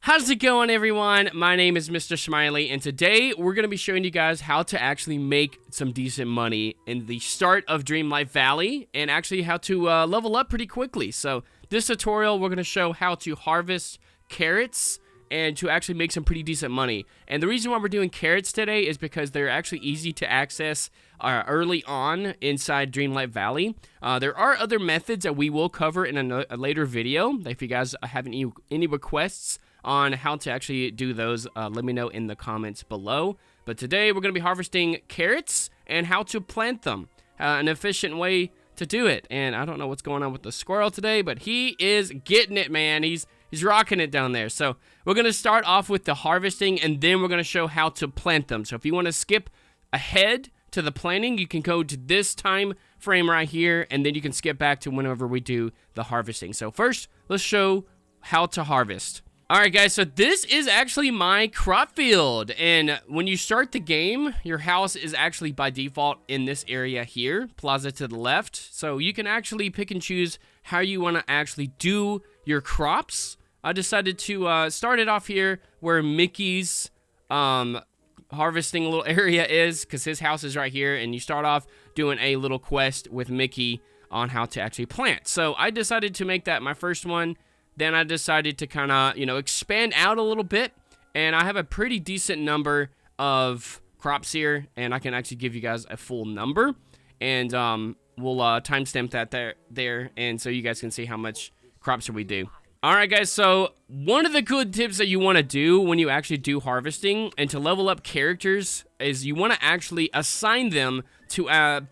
How's it going, everyone? My name is Mr. Smiley, and today we're going to be showing you guys how to actually make some decent money in the start of Dreamlight Valley, and actually how to level up pretty quickly. So this tutorial, we're going to show how to harvest carrots and to actually make some pretty decent money. And the reason why we're doing carrots today is because they're actually easy to access early on inside Dreamlight Valley. There are other methods that we will cover in a later video. If you guys have any requests on how to actually do those, let me know in the comments below. But today we're going to be harvesting carrots and how to plant them, an efficient way to do it. And I don't know what's going on with the squirrel today, but he is getting it, man. He's rocking it down there. So we're going to start off with the harvesting, and then we're going to show how to plant them. So if you want to skip ahead to the planting, you can go to this time frame right here, and then you can skip back to whenever we do the harvesting. So first, let's show how to harvest. Alright guys, so this is actually my crop field, and when you start the game, your house is actually by default in this area here, plaza to the left, so you can actually pick and choose how you want to actually do your crops. I decided to start it off here where Mickey's harvesting little area is, because his house is right here, and you start off doing a little quest with Mickey on how to actually plant. So I decided to make that my first one. Then I decided to kind of, expand out a little bit, and I have a pretty decent number of crops here, and I can actually give you guys a full number, and we'll timestamp that there, and so you guys can see how much crops we do. Alright guys, so one of the good tips that you want to do when you actually do harvesting and to level up characters is you want to actually assign them to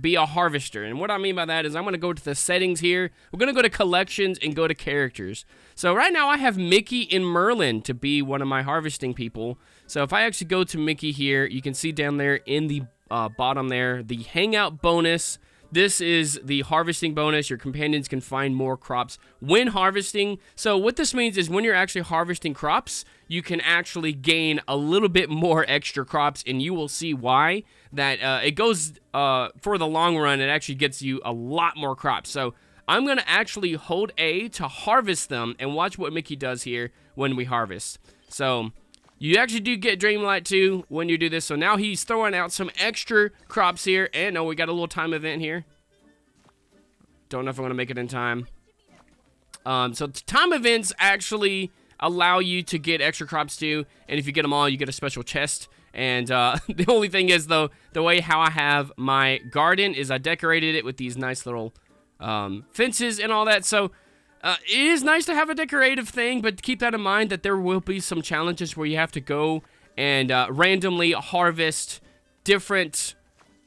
be a harvester. And what I mean by that is I'm going to go to the settings here. We're going to go to collections and go to characters. So right now I have Mickey and Merlin to be one of my harvesting people. So if I actually go to Mickey here, you can see down there in the bottom there, the hangout bonus. This is the harvesting bonus. Your companions can find more crops when harvesting. So what this means is when you're actually harvesting crops, you can actually gain a little bit more extra crops, and you will see why. That it goes, for the long run, it actually gets you a lot more crops. So I'm going to actually hold A to harvest them, and watch what Mickey does here when we harvest. So you actually do get Dreamlight too when you do this. So now he's throwing out some extra crops here. And we got a little time event here. Don't know if I'm going to make it in time. So time events actually allow you to get extra crops too. And if you get them all, you get a special chest. And the only thing is, though, the way how I have my garden is I decorated it with these nice little fences and all that. So it is nice to have a decorative thing, but keep that in mind that there will be some challenges where you have to go and randomly harvest different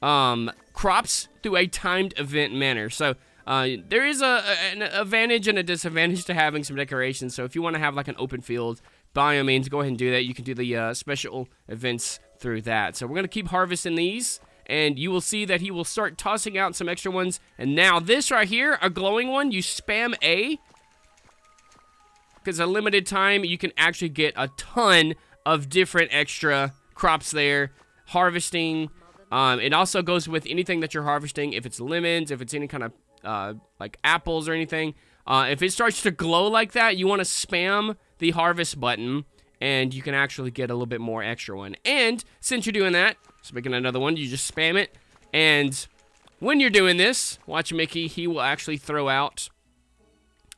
crops through a timed event manner. So there is an advantage and a disadvantage to having some decorations. So if you want to have like an open field, by all means, go ahead and do that. You can do the special events through that. So we're going to keep harvesting these, and you will see that he will start tossing out some extra ones. And now this right here, a glowing one, you spam A, because a limited time, you can actually get a ton of different extra crops there. Harvesting, it also goes with anything that you're harvesting. If it's lemons, if it's any kind of like apples or anything. If it starts to glow like that, you want to spam the harvest button, and you can actually get a little bit more extra one. And since you're doing that, just making another one, you just spam it. And when you're doing this, watch Mickey, he will actually throw out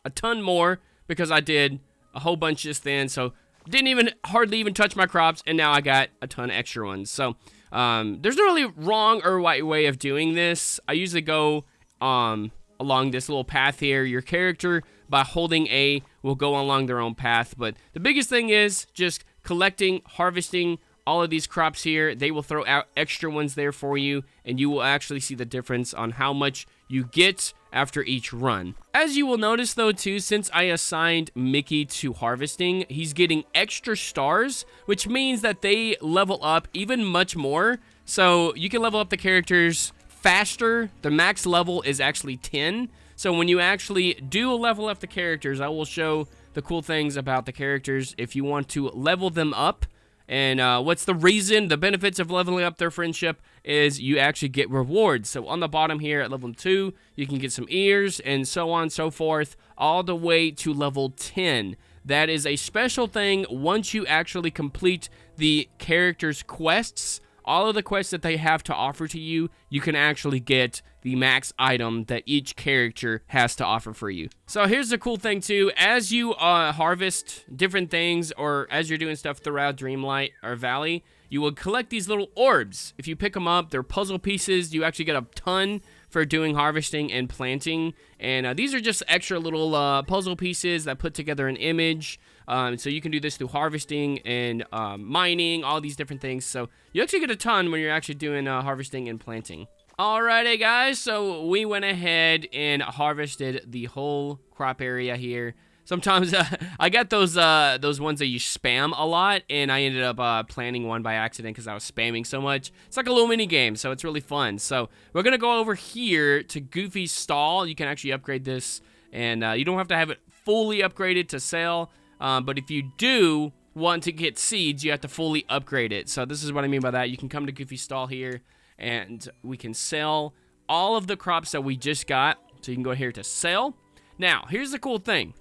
a ton more, because I did a whole bunch just then. So didn't hardly even touch my crops, and now I got a ton of extra ones. So there's no really wrong or right way of doing this. I usually go along this little path here. Your character, by holding A, will go along their own path. But the biggest thing is just collecting, harvesting all of these crops here. They will throw out extra ones there for you, and you will actually see the difference on how much you get after each run. As you will notice though too, since I assigned Mickey to harvesting, he's getting extra stars, which means that they level up even much more. So you can level up the characters faster. The max level is actually 10. So when you actually do level up the characters, I will show the cool things about the characters if you want to level them up. And what's the reason, the benefits of leveling up their friendship is you actually get rewards. So on the bottom here at level 2, you can get some ears and so on and so forth, all the way to level 10. that is a special thing once you actually complete the character's quests. All of the quests that they have to offer to you, you can actually get the max item that each character has to offer for you. So here's the cool thing too, as you harvest different things, or as you're doing stuff throughout Dreamlight or Valley, you will collect these little orbs. If you pick them up, they're puzzle pieces. You actually get a ton for doing harvesting and planting, and these are just extra little puzzle pieces that put together an image. So you can do this through harvesting and mining, all these different things. So you actually get a ton when you're actually doing harvesting and planting. Alrighty guys, so we went ahead and harvested the whole crop area here. Sometimes I got those ones that you spam a lot, and I ended up planting one by accident because I was spamming so much. It's like a little mini game, so it's really fun. So we're gonna go over here to Goofy's stall. You can actually upgrade this, and you don't have to have it fully upgraded to sell. But if you do want to get seeds, you have to fully upgrade it. So this is what I mean by that. You can come to Goofy's stall here, and we can sell all of the crops that we just got. So you can go here to sell. Now, here's the cool thing.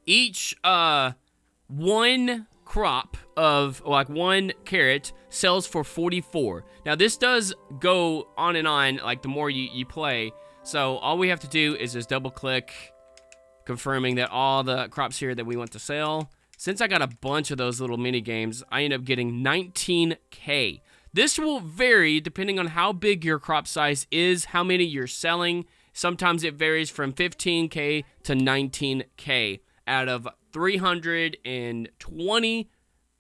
Each one crop of, like, 1 carrot sells for 44. Now, this does go on and on, like, the more you play. So all we have to do is just double-click, confirming that all the crops here that we want to sell. Since I got a bunch of those little mini games, I end up getting 19K. This will vary depending on how big your crop size is, how many you're selling. Sometimes it varies from 15K to 19K out of 320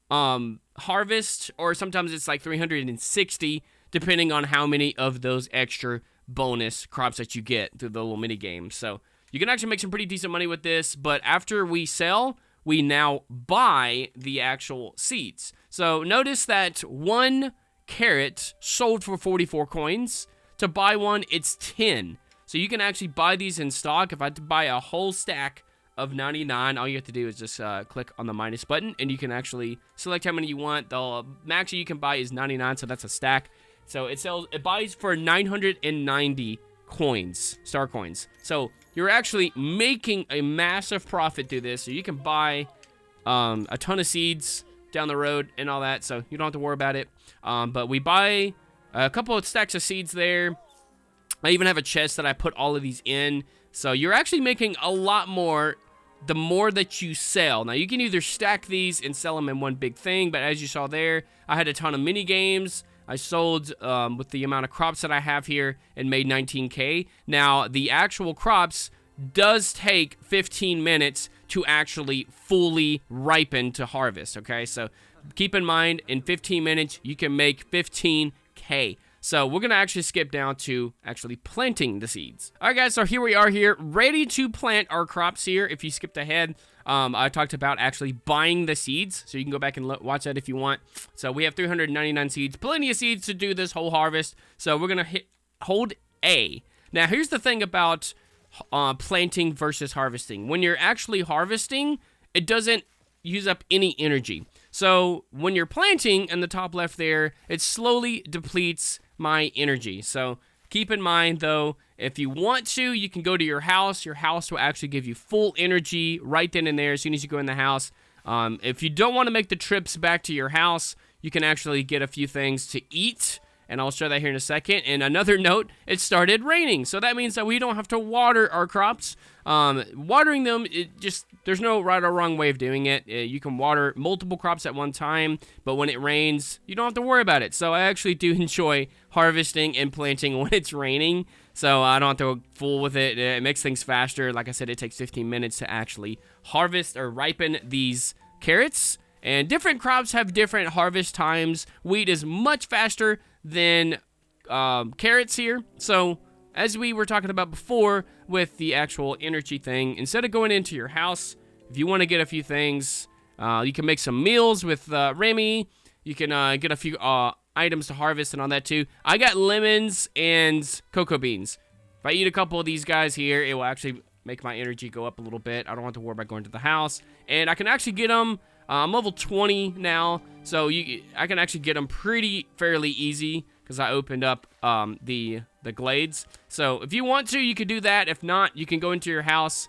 harvest, or sometimes it's like 360, depending on how many of those extra bonus crops that you get through the little mini game. So you can actually make some pretty decent money with this, but after we sell, we now buy the actual seeds. So notice that 1 carrot sold for 44 coins. To buy one, it's 10. So you can actually buy these in stock. If I had to buy a whole stack of 99, all you have to do is just click on the minus button, and you can actually select how many you want. The max you can buy is 99, so that's a stack. So it buys for 990 coins, star coins. So you're actually making a massive profit through this. So you can buy a ton of seeds down the road and all that, so you don't have to worry about it. But we buy a couple of stacks of seeds there. I even have a chest that I put all of these in. So you're actually making a lot more the more that you sell. Now, you can either stack these and sell them in one big thing, but as you saw there, I had a ton of mini games. I sold with the amount of crops that I have here and made 19K. Now, the actual crops does take 15 minutes to actually fully ripen to harvest, okay? So keep in mind, in 15 minutes, you can make 15K. So we're going to actually skip down to actually planting the seeds. All right, guys, so here we are here, ready to plant our crops here. If you skipped ahead, I talked about actually buying the seeds, so you can go back and watch that if you want. So we have 399 seeds, plenty of seeds to do this whole harvest. So we're going to hold A. Now, here's the thing about planting versus harvesting. When you're actually harvesting, it doesn't use up any energy. So when you're planting in the top left there, it slowly depletes my energy. So keep in mind, though, if you want to, you can go to your house. Your house will actually give you full energy right then and there as soon as you go in the house. If you don't want to make the trips back to your house, you can actually get a few things to eat, and I'll show that here in a second. And another note, it started raining, so that means that we don't have to water our crops. Watering them, there's no right or wrong way of doing it. You can water multiple crops at one time, but when it rains, you don't have to worry about it. So I actually do enjoy harvesting and planting when it's raining, so I don't have to go fool with it. It makes things faster. Like I said, it takes 15 minutes to actually harvest or ripen these carrots. And different crops have different harvest times. Wheat is much faster than carrots here. So as we were talking about before with the actual energy thing, instead of going into your house, if you want to get a few things, you can make some meals with Remy. You can get a few items to harvest and all that too. I got lemons and cocoa beans. If I eat a couple of these guys here, it will actually make my energy go up a little bit. I don't have to worry about going to the house. And I can actually get them. I'm level 20 now, so I can actually get them fairly easy because I opened up the glades. So if you want to, you could do that. If not, you can go into your house,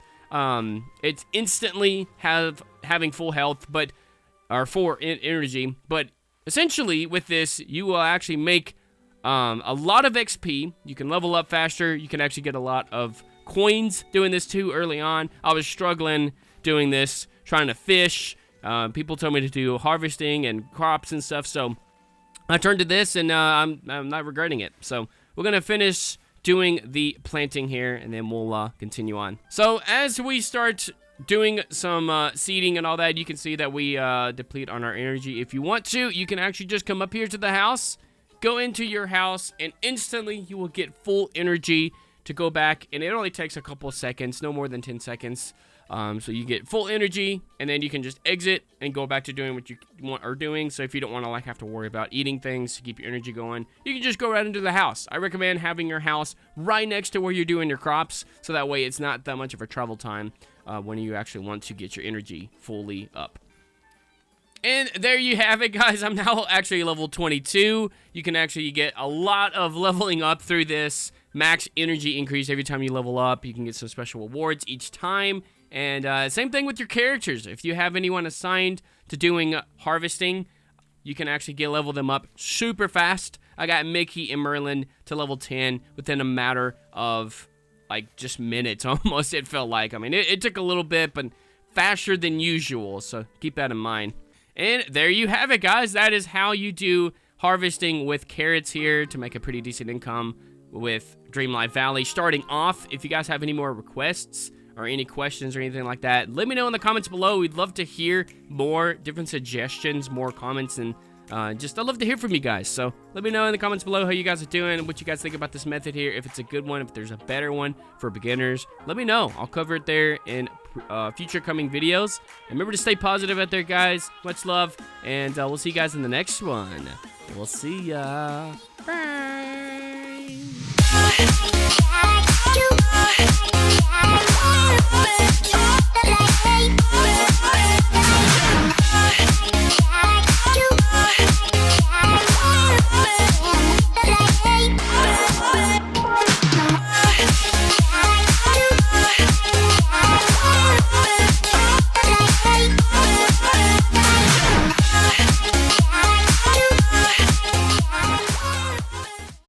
it's instantly having full health, but or full energy. But essentially, with this, you will actually make a lot of XP. You can level up faster. You can actually get a lot of coins doing this too early on. I was struggling doing this, trying to fish. People told me to do harvesting and crops and stuff, so I turned to this, and I'm not regretting it. So we're gonna finish doing the planting here, and then we'll continue on. So as we start doing some seeding and all that, you can see that we deplete on our energy. If you want to, you can actually just come up here to the house, go into your house, and instantly you will get full energy to go back, and it only takes a couple of seconds, no more than 10 seconds. So you get full energy, and then you can just exit and go back to doing what you are doing. So if you don't want to like have to worry about eating things to keep your energy going, you can just go right into the house. I recommend having your house right next to where you're doing your crops, so that way it's not that much of a travel time when you actually want to get your energy fully up. And there you have it, guys. I'm now actually level 22. You can actually get a lot of leveling up through this. Max energy increase every time you level up. You can get some special rewards each time. And same thing with your characters. If you have anyone assigned to doing harvesting, you can actually level them up super fast. I got Mickey and Merlin to level 10 within a matter of, like, just minutes almost, it felt like. I mean, it took a little bit, but faster than usual, so keep that in mind. And there you have it, guys. That is how you do harvesting with carrots here to make a pretty decent income with Dreamlight Valley. Starting off, if you guys have any more requests or any questions or anything like that, let me know in the comments below. We'd love to hear more different suggestions, more comments, and I'd love to hear from you guys. So let me know in the comments below how you guys are doing, what you guys think about this method here, if it's a good one, if there's a better one for beginners. Let me know. I'll cover it there in future coming videos. And remember to stay positive out there, guys. Much love, and we'll see you guys in the next one. We'll see ya. Bye.